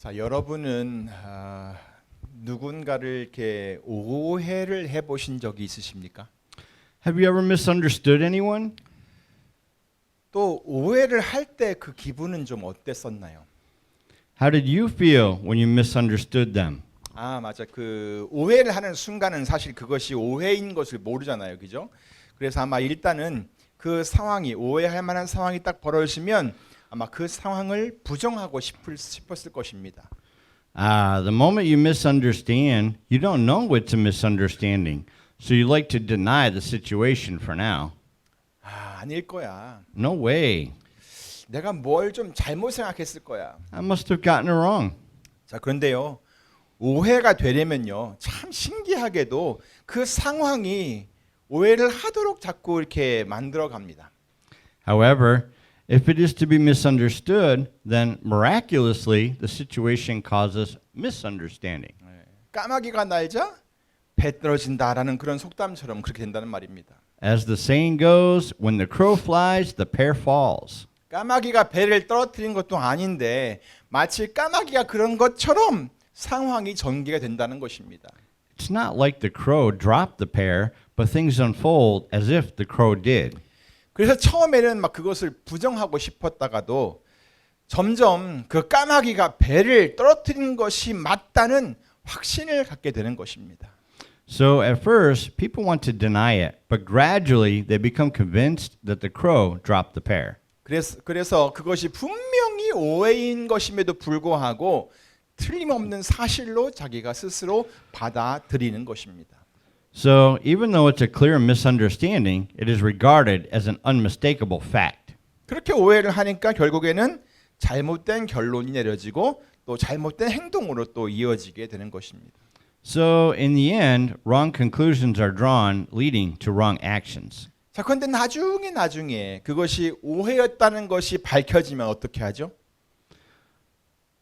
자, 여러분은 누군가를 이렇게 오해를 해보신 적이 있으십니까? Have you ever misunderstood anyone? 또 오해를 할 때 그 기분은 좀 어땠었나요? How did you feel when you misunderstood them? 아, 맞아. 그 오해를 하는 순간은 사실 그것이 오해인 것을 모르잖아요, 그죠? 그래서 아마 일단은 그 상황이 오해할 만한 상황이 딱 벌어지면 아마 그 상황을 부정하고 싶었을 것입니다. The moment you misunderstand, you don't know it's a misunderstanding. So you like to deny the situation for now. 아닐 거야. No way. 내가 뭘 좀 잘못 생각했을 거야. I must have gotten it wrong. 자, 그런데요. 오해가 되려면요. 참 신기하게도 그 상황이 오해를 하도록 자꾸 이렇게 만들어 갑니다. However, if it is to be misunderstood, then miraculously the situation causes misunderstanding. 까마귀가 날자 배 떨어진다라는 그런 속담처럼 그렇게 된다는 말입니다. As the saying goes, when the crow flies, the pear falls. 까마귀가 배를 떨어뜨린 것도 아닌데 마치 까마귀가 그런 것처럼 상황이 전개가 된다는 것입니다. It's not like the crow dropped the pear, but things unfold as if the crow did. 그래서 처음에는 막 그것을 부정하고 싶었다가도 점점 그 까마귀가 배를 떨어뜨린 것이 맞다는 확신을 갖게 되는 것입니다. So at first, people want to deny it, but gradually they become convinced that the crow dropped the pear. 그래서 그것이 분명히 오해인 것임에도 불구하고 틀림없는 사실로 자기가 스스로 받아들이는 것입니다. So even though it's a clear misunderstanding, it is regarded as an unmistakable fact. 그렇게 오해를 하니까 결국에는 잘못된 결론이 내려지고 또 잘못된 행동으로 또 이어지게 되는 것입니다. So in the end, wrong conclusions are drawn, leading to wrong actions. 자, 그런데 나중에 그것이 오해였다는 것이 밝혀지면 어떻게 하죠?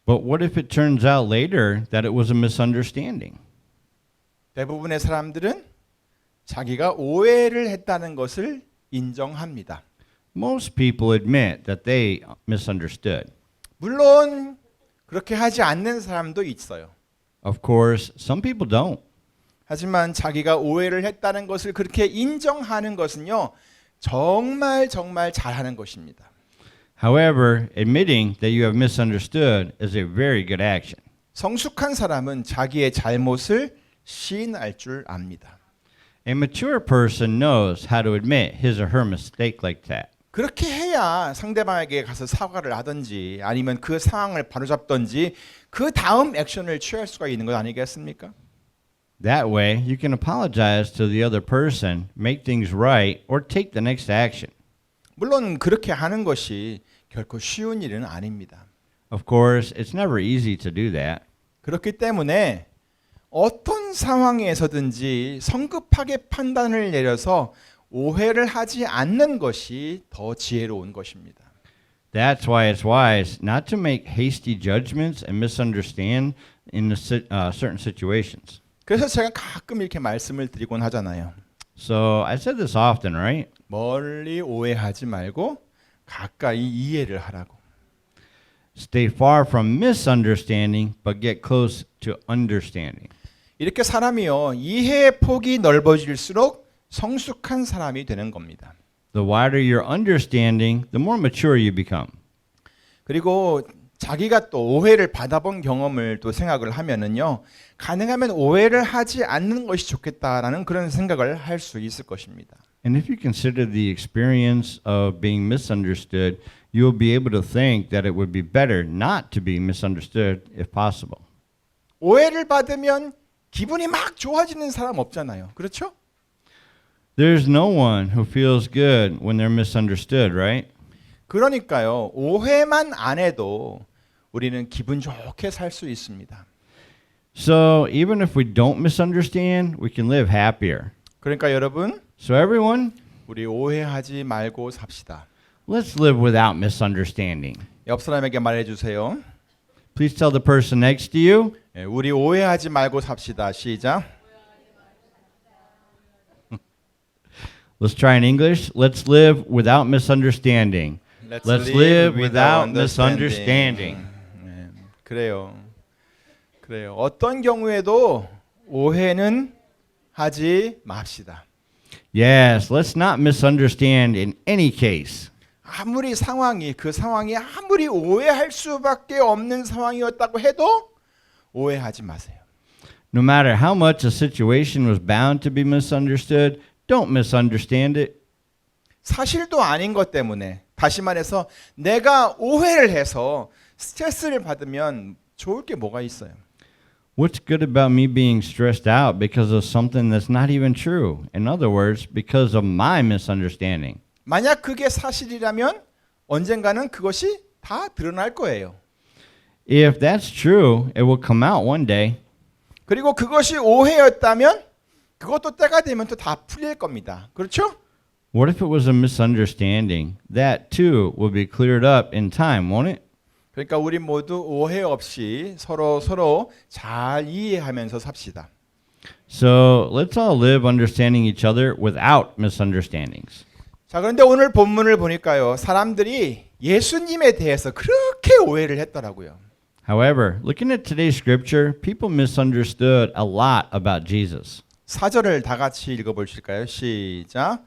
But what if it turns out later that it was a misunderstanding? 대부분의 사람들은 자기가 오해를 했다는 것을 인정합니다. Most people admit that they misunderstood. 물론 그렇게 하지 않는 사람도 있어요. Of course, some people don't. 하지만 자기가 오해를 했다는 것을 그렇게 인정하는 것은요, 정말 잘하는 것입니다. However, admitting that you have misunderstood is a very good action. 성숙한 사람은 자기의 잘못을 시인할 줄 압니다. A mature person knows how to admit his or her mistake like that. 그렇게 해야 상대방에게 가서 사과를 하든지 아니면 그 상황을 바로잡든지 그 다음 액션을 취할 수가 있는 것 아니겠습니까? That way, you can apologize to the other person, make things right, or take the next action. 물론 그렇게 하는 것이 결코 쉬운 일은 아닙니다. Of course, it's never easy to do that. 그렇기 때문에 어떤 상황에서든지 성급하게 판단을 내려서 오해를 하지 않는 것이 더 지혜로운 것입니다. That's why it's wise not to make hasty judgments and misunderstand in certain situations. 그래서 제가 가끔 이렇게 말씀을 드리곤 하잖아요. So I said this often, right? 멀리 오해하지 말고 가까이 이해를 하라고. Stay far from misunderstanding, but get close to understanding. 이렇게 사람이요, 이해의 폭이 넓어질수록 성숙한 사람이 되는 겁니다. The wider your understanding, the more mature you become. 그리고 자기가 또 오해를 받아본 경험을 또 생각을 하면은요, 가능하면 오해를 하지 않는 것이 좋겠다라는 그런 생각을 할 수 있을 것입니다. And if you consider the experience of being misunderstood, you will be able to think that it would be better not to be misunderstood if possible. 오해를 받으면 기분이 막 좋아지는 사람 없잖아요. 그렇죠? There's no one who feels good when they're misunderstood, right? 그러니까요, 오해만 안 해도 우리는 기분 좋게 살 수 있습니다. So even if we don't misunderstand, we can live happier. 그러니까 여러분, So everyone, 우리 오해하지 말고 삽시다. let's live without misunderstanding. 옆 사람에게 말해 주세요. Please tell the person next to you, 우리 오해하지 말고 삽시다. 시작. let's try in English. Let's live without misunderstanding. Let's live without misunderstanding. 그래요. 그래요. 어떤 경우에도 오해는 하지 맙시다. Yes, let's not misunderstand in any case. 아무리 그 상황이 아무리 오해할 수밖에 없는 상황이었다고 해도 오해하지 마세요. No matter how much a situation was bound to be misunderstood, don't misunderstand it. 사실도 아닌 것 때문에 다시 말해서 내가 오해를 해서 스트레스를 받으면 좋을 게 뭐가 있어요? What's good about me being stressed out because of something that's not even true? In other words, because of my misunderstanding. 만약 그게 사실이라면 언젠가는 그것이 다 드러날 거예요. If that's true, it will come out one day. 그리고 그것이 오해였다면 그것도 때가 되면 또 다 풀릴 겁니다. 그렇죠? What if it was a misunderstanding? That too will be cleared up in time, won't it? 그러니까 우리 모두 오해 없이 서로 잘 이해하면서 삽시다. So let's all live understanding each other without misunderstandings. 자, 그런데 오늘 본문을 보니까요. 사람들이 예수님에 대해서 그렇게 오해를 했더라고요. However, looking at today's scripture, people misunderstood a lot about Jesus. 4절을 다 같이 읽어보실까요? 시작.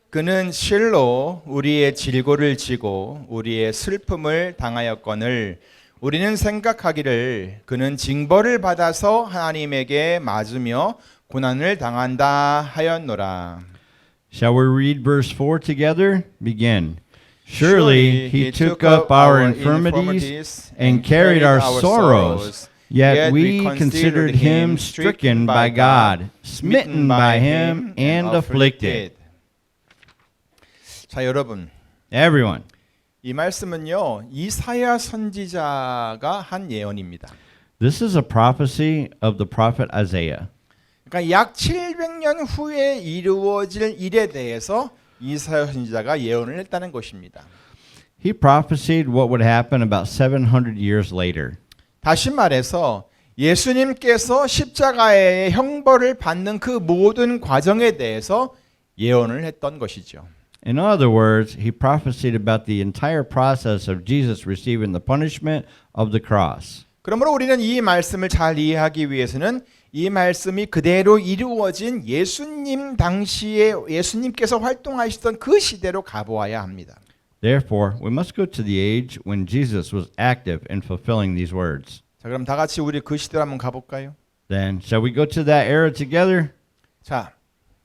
그는 실로 우리의 질고를 지고 우리의 슬픔을 당하였거늘 우리는 생각하기를 그는 징벌을 받아서 하나님에게 맞으며 고난을 당한다 하였노라. Shall we read verse 4 together? Begin. Surely he took up our infirmities and carried our sorrows. Yet we considered him stricken by God, smitten by him, and afflicted. 자, 여러분, Everyone, 이 말씀은요 이사야 선지자가 한 예언입니다. this is a prophecy of the prophet Isaiah. 그러니까 약 700년 후에 이루어질 일에 대해서 이사야 선지자가 예언을 했다는 것입니다. He prophesied what would happen about 700 years later. 다시 말해서 예수님께서 십자가의 형벌을 받는 그 모든 과정에 대해서 예언을 했던 것이죠. In other words, he prophesied about the entire process of Jesus receiving the punishment of the cross. 그러므로 우리는 이 말씀을 잘 이해하기 위해서는 이 말씀이 그대로 이루어진 예수님 당시에 예수님께서 활동하시던 그 시대로 가보아야 합니다. Therefore, we must go to the age when Jesus was active in fulfilling these words. 자, 그럼 다 같이 우리 그 시대로 한번 가볼까요? Then, shall we go to that era together? 자,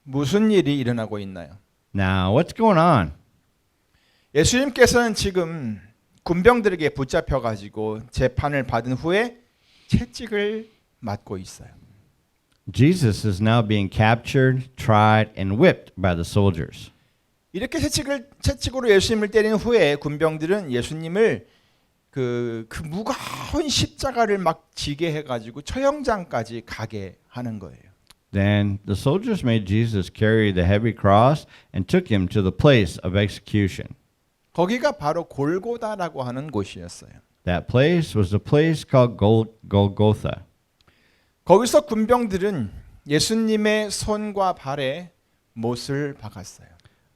무슨 일이 일어나고 있나요? Now, what's going on? 예수님께서는 지금 군병들에게 붙잡혀 가지고 재판을 받은 후에 채찍을 맞고 있어요. Jesus is now being captured, tried, and whipped by the soldiers. 이렇게 채찍으로 예수님을 때린 후에 군병들은 예수님을 그 무거운 십자가를 막 지게 해가지고 처형장까지 가게 하는 거예요. Then the soldiers made Jesus carry the heavy cross and took him to the place of execution. 거기가 바로 골고다라고 하는 곳이었어요. That place was the place called Golgotha. 거기서 군병들은 예수님의 손과 발에 못을 박았어요.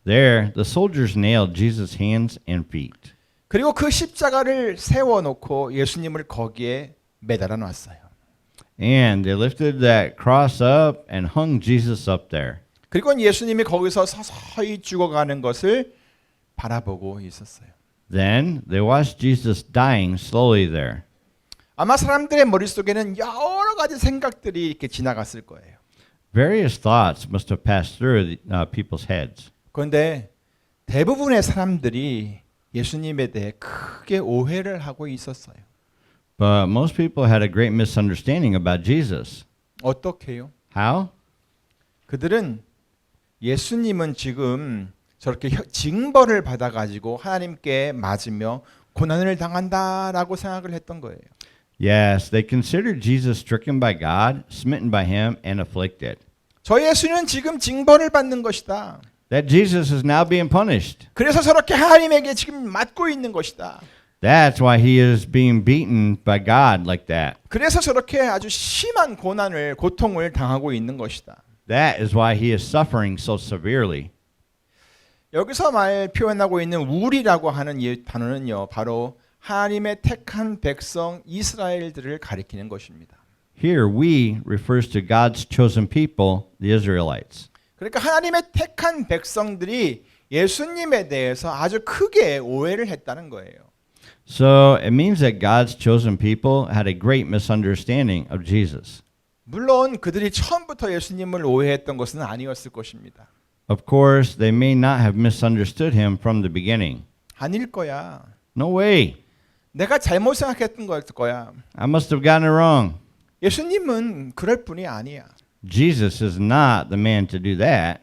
There, the soldiers nailed Jesus' hands and feet. 그리고 그 십자가를 세워놓고 예수님을 거기에 매달아 놨어요. And they lifted that cross up and hung Jesus up there. 그리고 예수님이 거기서 서서히 죽어가는 것을 바라보고 있었어요. Then they watched Jesus dying slowly there. 아마 사람들의 머릿속에는 여러 가지 생각들이 이렇게 지나갔을 거예요. Various thoughts must have passed through people's heads. 그런데 대부분의 사람들이 예수님에 대해 크게 오해를 하고 있었어요. But most people had a great misunderstanding about Jesus. 어떻게요? How? 그들은 예수님은 지금 저렇게 징벌을 받아가지고 하나님께 맞으며 고난을 당한다라고 생각을 했던 거예요. Yes, they considered Jesus stricken by God, smitten by him, and afflicted. 저 예수는 지금 징벌을 받는 것이다. That Jesus is now being punished. 그래서 저렇게 하나님에게 지금 맞고 있는 것이다. That's why he is being beaten by God like that. 그래서 저렇게 아주 심한 고통을 당하고 있는 것이다. That is why he is suffering so severely. 여기서 표현하고 있는 우리라고 하는 단어는요, 바로 하나님의 택한 백성 이스라엘들을 가리키는 것입니다. Here we refers to God's chosen people, the Israelites. 그러니까 하나님의 택한 백성들이 예수님에 대해서 아주 크게 오해를 했다는 거예요. So it means that God's chosen people had a great misunderstanding of Jesus. 물론 그들이 처음부터 예수님을 오해했던 것은 아니었을 것입니다. Of course, they may not have misunderstood him from the beginning. 아닐 거야. No way. 내가 잘못 생각했던 거일 거야. I must have gotten it wrong. 예수님은 그럴 분이 아니야. Jesus is not the man to do that.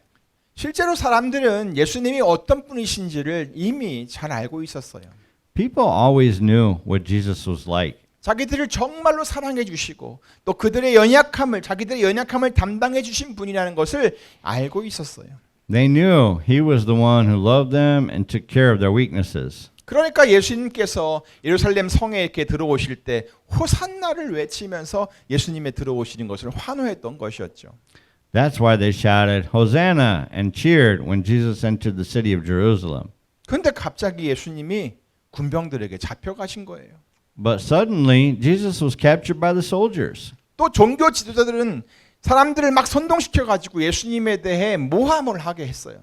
실제로 사람들은 예수님이 어떤 분이신지를 이미 잘 알고 있었어요. People always knew what Jesus was like. 자기들을 정말로 사랑해 주시고 또 그들의 연약함을 자기들의 연약함을 담당해 주신 분이라는 것을 알고 있었어요. They knew he was the one who loved them and took care of their weaknesses. 그러니까 예수님께서 예루살렘 성에 이렇게 들어오실 때 호산나를 외치면서 예수님의 들어오시는 것을 환호했던 것이었죠. That's why they shouted, Hosanna, and cheered when Jesus entered the city of Jerusalem. 그런데 갑자기 예수님이 군병들에게 잡혀가신 거예요. But suddenly, Jesus was captured by the soldiers. 또 종교 지도자들은 사람들을 막 선동시켜가지고 예수님에 대해 모함을 하게 했어요.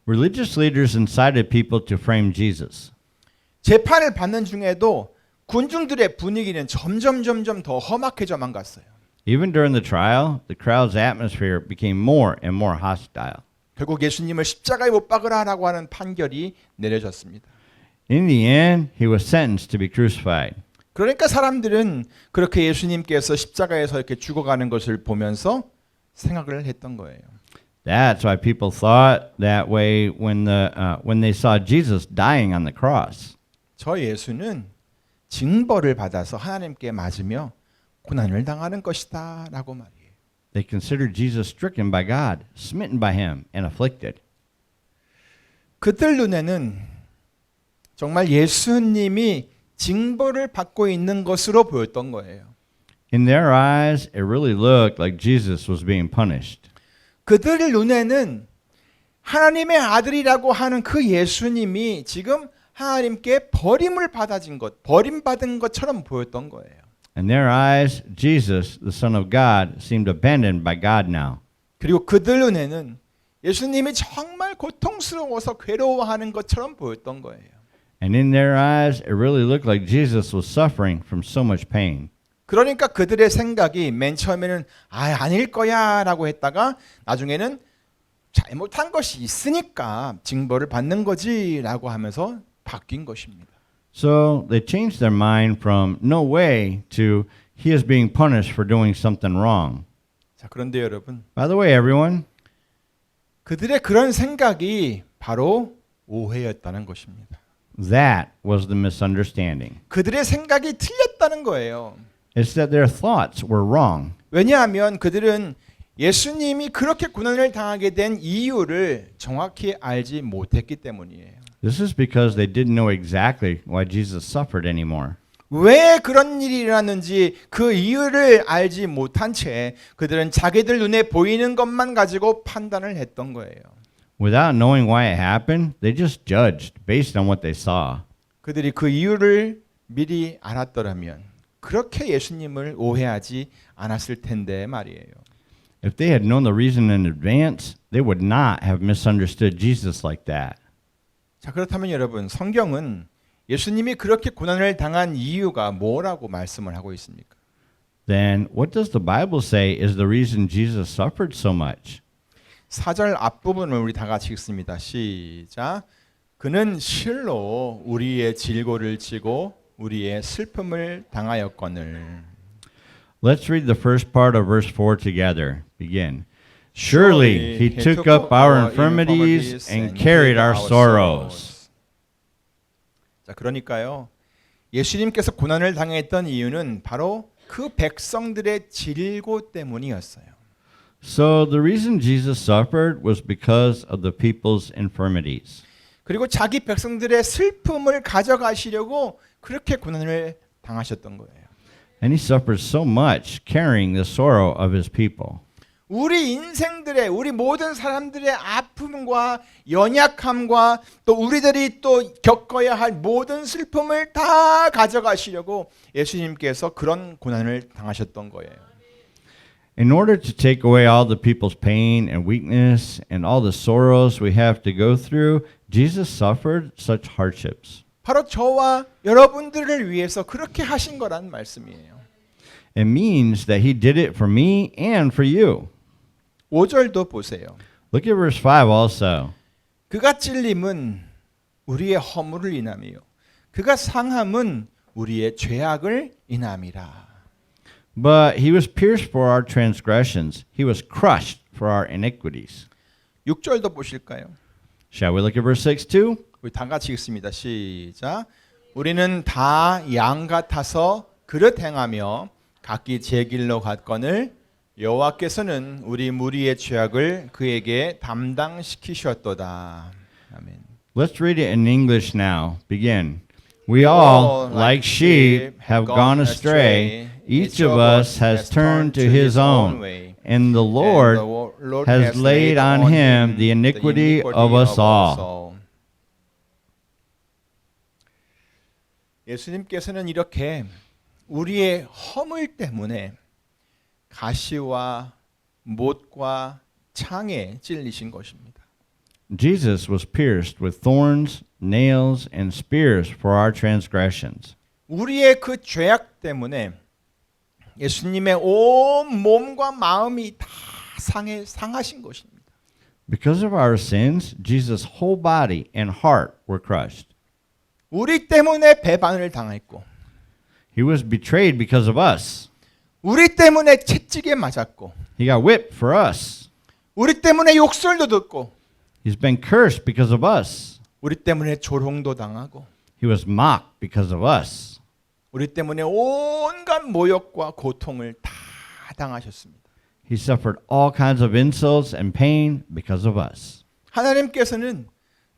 Religious leaders incited people to frame Jesus. 재판을 받는 중에도 군중들의 분위기는 점점 더 험악해져만 갔어요. Even during the trial, the crowd's atmosphere became more and more hostile. 결국 예수님을 십자가에 못 박으라라고 하는 판결이 내려졌습니다. In the end, he was sentenced to be crucified. 그러니까 사람들은 그렇게 예수님께서 십자가에서 이렇게 죽어가는 것을 보면서 생각을 했던 거예요. That's why people thought that way when they saw Jesus dying on the cross. 저 예수는 징벌을 받아서 하나님께 맞으며 고난을 당하는 것이다라고 말이에요. They considered Jesus stricken by God, smitten by him, and afflicted. 그들 눈에는 정말 예수님이 징벌을 받고 있는 것으로 보였던 거예요. In their eyes, it really looked like Jesus was being punished. 그들 눈에는 하나님의 아들이라고 하는 그 예수님이 지금 하나님께 버림받은 것처럼 보였던 거예요. In their eyes, Jesus, the Son of God, seemed abandoned by God now. 그리고 그들 눈에는 예수님이 정말 고통스러워서 괴로워하는 것처럼 보였던 거예요. And in their eyes, it really looked like Jesus was suffering from so much pain. 그러니까 그들의 생각이 맨 처음에는 아닐 거야라고 했다가 나중에는 잘못한 것이 있으니까 징벌을 받는 거지라고 하면서 바뀐 것입니다. So they changed their mind from no way to he is being punished for doing something wrong. 자, 그런데 여러분, By the way, everyone, 그들의 그런 생각이 바로 오해였다는 것입니다. that was the misunderstanding. 그들의 생각이 틀렸다는 거예요. It's that their thoughts were wrong. 왜냐하면 그들은 예수님이 그렇게 고난을 당하게 된 이유를 정확히 알지 못했기 때문이에요. This is because they didn't know exactly why Jesus suffered anymore. 왜 그런 일이 일어났는지 그 이유를 알지 못한 채 그들은 자기들 눈에 보이는 것만 가지고 판단을 했던 거예요. Without knowing why it happened, they just judged based on what they saw. 그들이 그 이유를 미리 알았더라면 그렇게 예수님을 오해하지 않았을 텐데 말이에요. If they had known the reason in advance, they would not have misunderstood Jesus like that. 자, 그렇다면 여러분, 성경은 예수님이 그렇게 고난을 당한 이유가 뭐라고 말씀을 하고 있습니까? Then what does the Bible say is the reason Jesus suffered so much? 4절 앞부분을 우리 다 같이 읽습니다. 시작. 그는 실로 우리의 질고를 지고 우리의 슬픔을 당하였거늘. Let's read the first part of verse 4 together. Begin. Surely he took up our infirmities and carried our sorrows. 자, 그러니까요. 예수님께서 고난을 당했던 이유는 바로 그 백성들의 질고 때문이었어요. So the reason Jesus suffered was because of the people's infirmities. 그리고 자기 백성들의 슬픔을 가져가시려고 그렇게 고난을 당하셨던 거예요. And he suffered so much carrying the sorrow of his people. 우리 인생들의 우리 모든 사람들의 아픔과 연약함과 또 우리들이 또 겪어야 할 모든 슬픔을 다 가져가시려고 예수님께서 그런 고난을 당하셨던 거예요. In order to take away all the people's pain and weakness and all the sorrows we have to go through, Jesus suffered such hardships. 바로 저와 여러분들을 위해서 그렇게 하신 거란 말씀이에요. It means that he did it for me and for you. 5절도 보세요. Look at verse 5 also. 그가 찔림은 우리의 허물을 인함이요 그가 상함은 우리의 죄악을 인함이라. But he was pierced for our transgressions. He was crushed for our iniquities. 6절도 보실까요? Shall we look at verse 6 too? 우리 다 같이 읽습니다. 시작. 우리는 다 양 같아서 그릇 행하며 각기 제 길로 갔거늘 여호와께서는 우리 무리의 죄악을 그에게 담당시키셨도다. 아멘. Let's read it in English now. Begin. We all, like sheep, have gone astray. Each of us has turned to his own, and the Lord has laid on him the iniquity of us all. 예수님께서는 이렇게 우리의 허물 때문에 가시와 못과 창에 찔리신 것입니다. Jesus was pierced with thorns, nails, and spears for our transgressions. 우리의 그 죄악 때문에 예수님의 온 몸과 마음이 다 상하신 것입니다. Because of our sins, Jesus' whole body and heart were crushed. 우리 때문에 배반을 당했고 He was betrayed because of us. 우리 때문에 채찍에 맞았고 He got whipped for us. 우리 때문에 욕설도 듣고 He's been cursed because of us. 우리 때문에 조롱도 당하고 He was mocked because of us. 우리 때문에 온갖 모욕과 고통을 다 당하셨습니다. He suffered all kinds of insults and pain because of us. 하나님께서는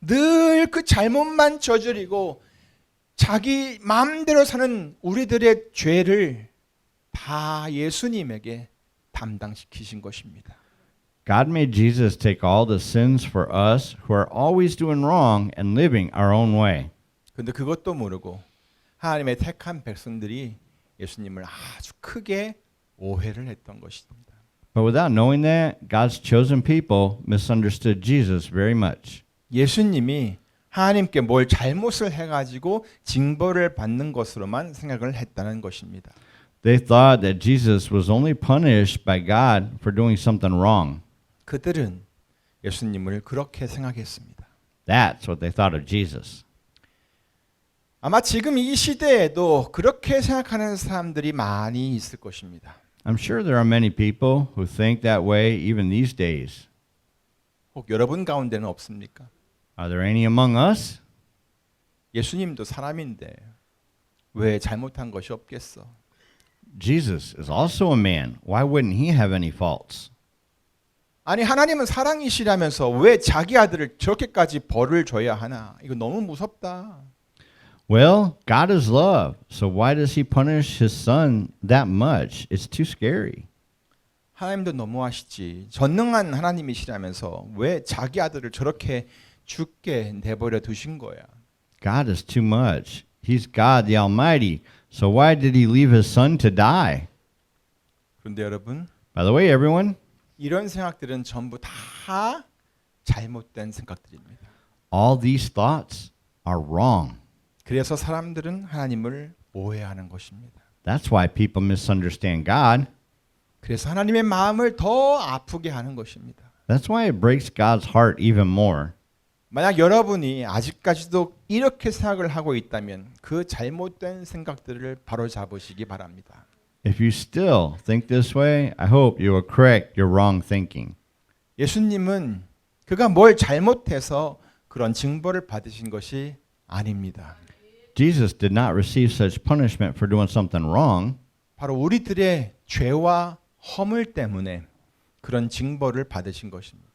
늘 그 잘못만 저지르고 자기 마음대로 사는 우리들의 죄를 다 예수님에게 담당시키신 것입니다. God made Jesus take all the sins for us who are always doing wrong and living our own way. 그런데 그것도 모르고 하나님의 택한 백성들이 예수님을 아주 크게 오해를 했던 것입니다. But without knowing that, God's chosen people misunderstood Jesus very much. 예수님이 하나님께 뭘 잘못을 해가지고 징벌을 받는 것으로만 생각을 했다는 것입니다. They thought that Jesus was only punished by God for doing something wrong. 그들은 예수님을 그렇게 생각했습니다. That's what they thought of Jesus. 아마 지금 이 시대에도 그렇게 생각하는 사람들이 많이 있을 것입니다. I'm sure there are many people who think that way even these days. 혹 여러분 가운데는 없습니까? Are there any among us? 예수님도 사람인데 왜 잘못한 것이 없겠어? Jesus is also a man. Why wouldn't he have any faults? 아니 하나님은 사랑이시라면서 왜 자기 아들을 저렇게까지 벌을 줘야 하나? 이거 너무 무섭다. Well, God is love, so why does he punish his son that much? It's too scary. 하나님도 너무하시지. 전능한 하나님이시라면서 왜 자기 아들을 저렇게 죽게 내버려 두신 거야? God is too much. He's God the Almighty, so why did he leave his son to die? 그런데 여러분, By the way, everyone, 이런 생각들은 전부 다 잘못된 생각들입니다. all these thoughts are wrong. 그래서 사람들은 하나님을 오해하는 것입니다. That's why people misunderstand God. 그래서 하나님의 마음을 더 아프게 하는 것입니다. That's why it breaks God's heart even more. 만약 여러분이 아직까지도 이렇게 생각을 하고 있다면 그 잘못된 생각들을 바로잡으시기 바랍니다. If you still think this way, I hope you will correct your wrong thinking. 예수님은 그가 뭘 잘못해서 그런 징벌을 받으신 것이 아닙니다. Jesus did not receive such punishment for doing something wrong. 바로 우리들의 죄와 허물 때문에 그런 징벌을 받으신 것입니다.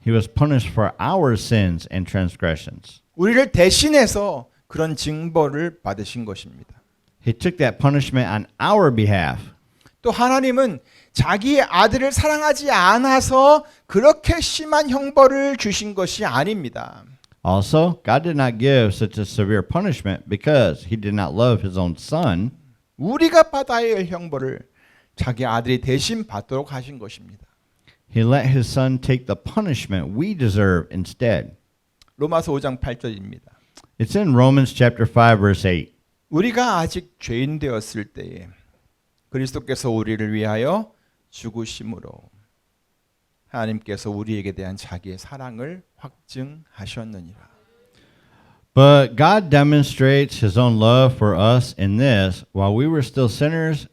He was punished for our sins and transgressions. 우리를 대신해서 그런 징벌을 받으신 것입니다. He took that punishment on our behalf. 또 하나님은 자기의 아들을 사랑하지 않아서 그렇게 심한 형벌을 주신 것이 아닙니다. Also, God did not give such a severe punishment because he did not love his own son. 우리가 받아야 할 형벌을 자기 아들이 대신 받도록 하신 것입니다. He let his son take the punishment we deserve instead. 로마서 5장 8절입니다. It's in Romans chapter 5 verse 8. 우리가 아직 죄인 되었을 때에 그리스도께서 우리를 위하여 죽으심으로 하나님께서 우리에게 대한 자기의 사랑을 확증하셨느니라. But God demonstrates his own love for us in this: while we were still sinners,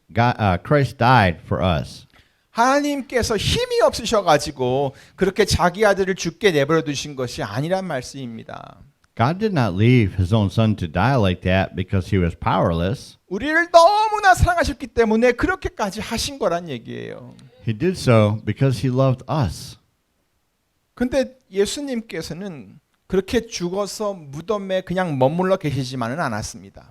Christ died for us. 하나님께서 힘이 없으셔가지고 그렇게 자기 아들을 죽게 내버려 두신 것이 아니란 말씀입니다. God did not leave his own son to die like that because he was powerless. 우리를 너무나 사랑하셨기 때문에 그렇게까지 하신 거란 얘기예요. He did so because he loved us. 근데 예수님께서는 그렇게 죽어서 무덤에 그냥 머물러 계시지만은 않았습니다.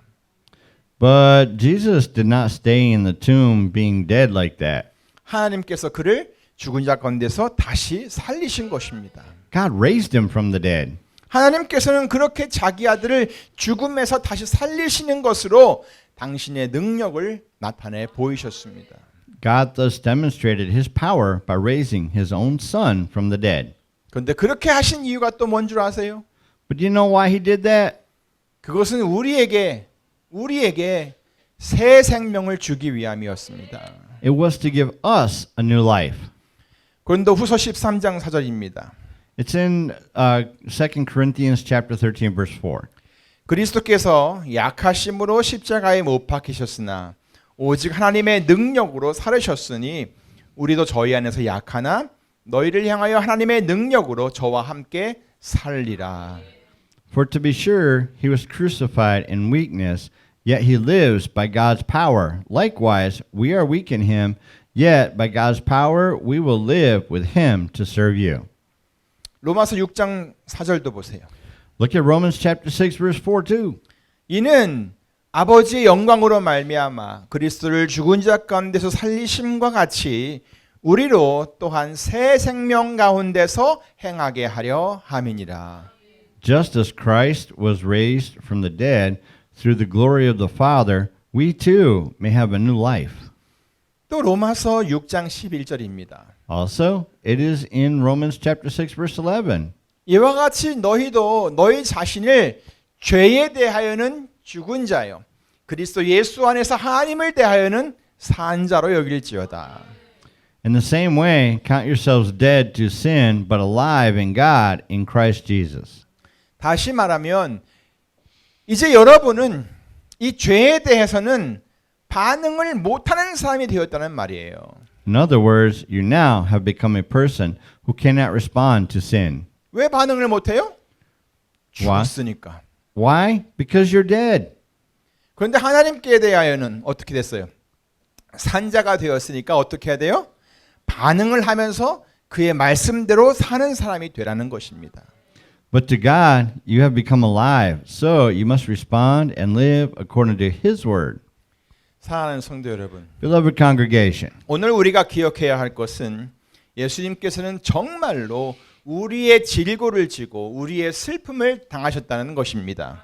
But Jesus did not stay in the tomb being dead like that. 하나님께서 그를 죽은 자 가운데서 다시 살리신 것입니다. God raised him from the dead. 하나님께서는 그렇게 자기 아들을 죽음에서 다시 살리시는 것으로 당신의 능력을 나타내 보이셨습니다. God thus demonstrated his power by raising his own son from the dead. 그런데 그렇게 하신 이유가 또 뭔 줄 아세요? But do you know why he did that? 그것은 우리에게 새 생명을 주기 위함이었습니다. It was to give us a new life. 고린도후서 13장 4절입니다. It's in 2 Corinthians chapter 13 verse 4. 그리스도께서 약하심으로 십자가에 못 박히셨으나 오직 하나님의 능력으로 살으셨으니 우리도 저희 안에서 약하나 너희를 향하여 하나님의 능력으로 저와 함께 살리라. For to be sure, he was crucified in weakness, yet he lives by God's power. Likewise, we are weak in him, yet by God's power we will live with him to serve you. 로마서 6장 4절도 보세요. Look at Romans chapter 6 verse 4 too. 이는 아버지의 영광으로 말미암아 그리스도를 죽은 자 가운데서 살리심과 같이 우리로 또한 새 생명 가운데서 행하게 하려 함이니라. Just as Christ was raised from the dead through the glory of the Father, we too may have a new life. 또 로마서 6장 11절입니다. Also, it is in Romans chapter 6 verse 11. 이와 같이 너희도 너희 자신을 죄에 대하여는 죽은 자요 그리스도 예수 안에서 하나님을 대하여는 산 자로 여길지어다. In the same way, count yourselves dead to sin, but alive in God in Christ Jesus. 다시 말하면 이제 여러분은 이 죄에 대해서는 반응을 못하는 사람이 되었다는 말이에요. In other words, you now have become a person who cannot respond to sin. 왜 반응을 못해요? Why? 죽었으니까. Why? Because you're dead. 그런데 하나님께 대하여는 어떻게 됐어요? 산자가 되었으니까 어떻게 해야 돼요? 반응을 하면서 그의 말씀대로 사는 사람이 되라는 것입니다. But to God, you have become alive, so you must respond and live according to His word. 사랑하는 성도 여러분, Beloved congregation, 오늘 우리가 기억해야 할 것은 예수님께서는 정말로 우리의 질고를 지고 우리의 슬픔을 당하셨다는 것입니다.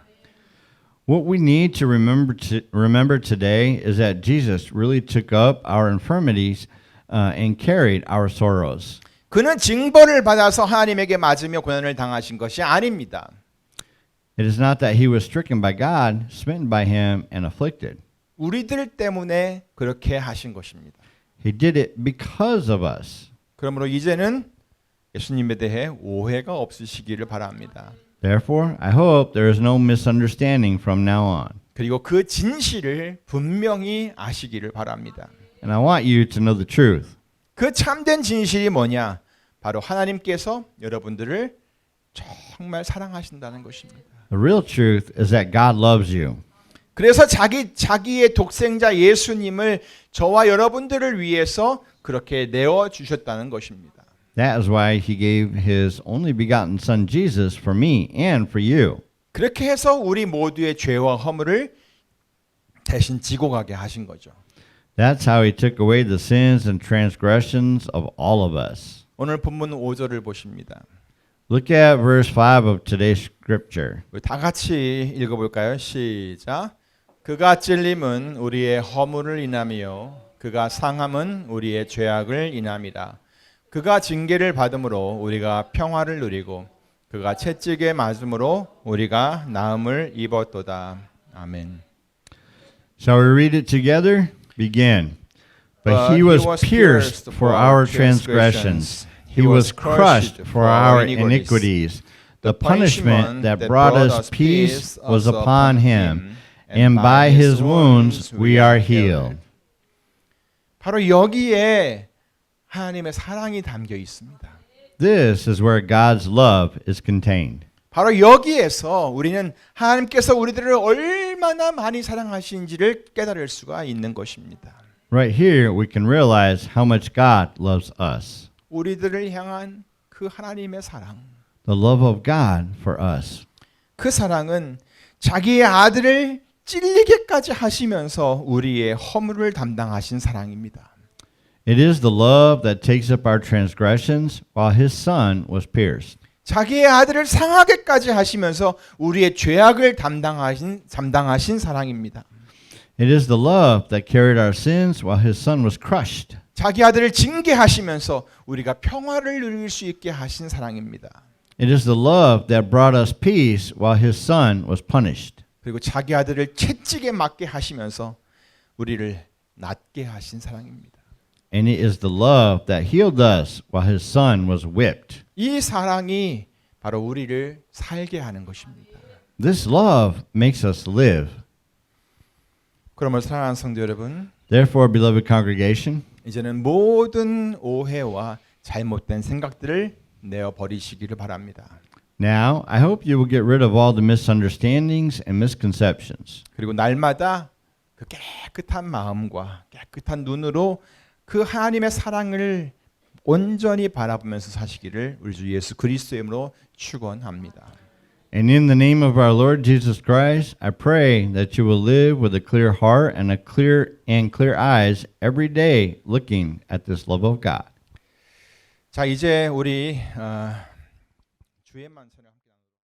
what we need to remember today is that Jesus really took up our infirmities and carried our sorrows. 그는 징벌을 받아서 하나님에게 맞으며 고난을 당하신 것이 아닙니다. It is not that he was stricken by God, smitten by him, and afflicted. 우리들 때문에 그렇게 하신 것입니다. He did it because of us. 그러므로 이제는 예수님에 대해 오해가 없으시기를 바랍니다. Therefore, I hope there is no misunderstanding from now on. 그리고 그 진실을 분명히 아시기를 바랍니다. And I want you to know the truth. 그 참된 진실이 뭐냐? 바로 하나님께서 여러분들을 정말 사랑하신다는 것입니다. The real truth is that God loves you. 그래서 자기의 독생자 예수님을 저와 여러분들을 위해서 그렇게 내어 주셨다는 것입니다. That is why he gave his only begotten son Jesus for me and for you. 그렇게 해서 우리 모두의 죄와 허물을 대신 지고 가게 하신 거죠. That's how he took away the sins and transgressions of all of us. 오늘 본문 5절을 보십니다. Look at verse 5 of today's scripture. 우리 다 같이 읽어볼까요? 시작. 그가 찔림은 우리의 허물을 인하며 그가 상함은 우리의 죄악을 인함이라. 그가 징계를 받음으로 우리가 평화를 누리고 그가 채찍에 맞음으로 우리가 나음을 입었도다. 아멘. Shall we read it together? Begin. But he was pierced for our transgressions. He was crushed for our iniquities. The punishment that brought us peace was upon him, and by his wounds we are healed. 바로 여기에 하나님의 사랑이 담겨 있습니다. This is where God's love is contained. 바로 여기에서 우리는 하나님께서 우리들을 얼마나 많이 사랑하시는지를 깨달을 수가 있는 것입니다. Right here we can realize how much God loves us. 우리들을 향한 그 하나님의 사랑. The love of God for us. 그 사랑은 자기의 아들을 찔리게까지 하시면서 우리의 허물을 담당하신 사랑입니다. It is the love that takes up our transgressions while his son was pierced. 자기의 아들을 상하게까지 하시면서 우리의 죄악을 담당하신 사랑입니다. It is the love that carried our sins while his son was crushed. 자기 아들을 징계하시면서 우리가 평화를 누릴 수 있게 하신 사랑입니다. It is the love that brought us peace while his son was punished. 그리고 자기 아들을 채찍에 맞게 하시면서 우리를 낫게 하신 사랑입니다. And it is the love that healed us while his son was whipped. 이 사랑이 바로 우리를 살게 하는 것입니다. This love makes us live. 그러므로 사랑하는 성도 여러분, Therefore, beloved congregation, 이제는 모든 오해와 잘못된 생각들을 내어 버리시기를 바랍니다. now I hope you will get rid of all the misunderstandings and misconceptions. 그리고 날마다 그 깨끗한 마음과 깨끗한 눈으로 그 하나님의 사랑을 온전히 바라보면서 사시기를 우리 주 예수 그리스도의 이름으로 축원합니다. And in the name of our Lord Jesus Christ, I pray that you will live with a clear heart and clear eyes every day looking at this love of God. 자, 이제 우리 주의 만찬을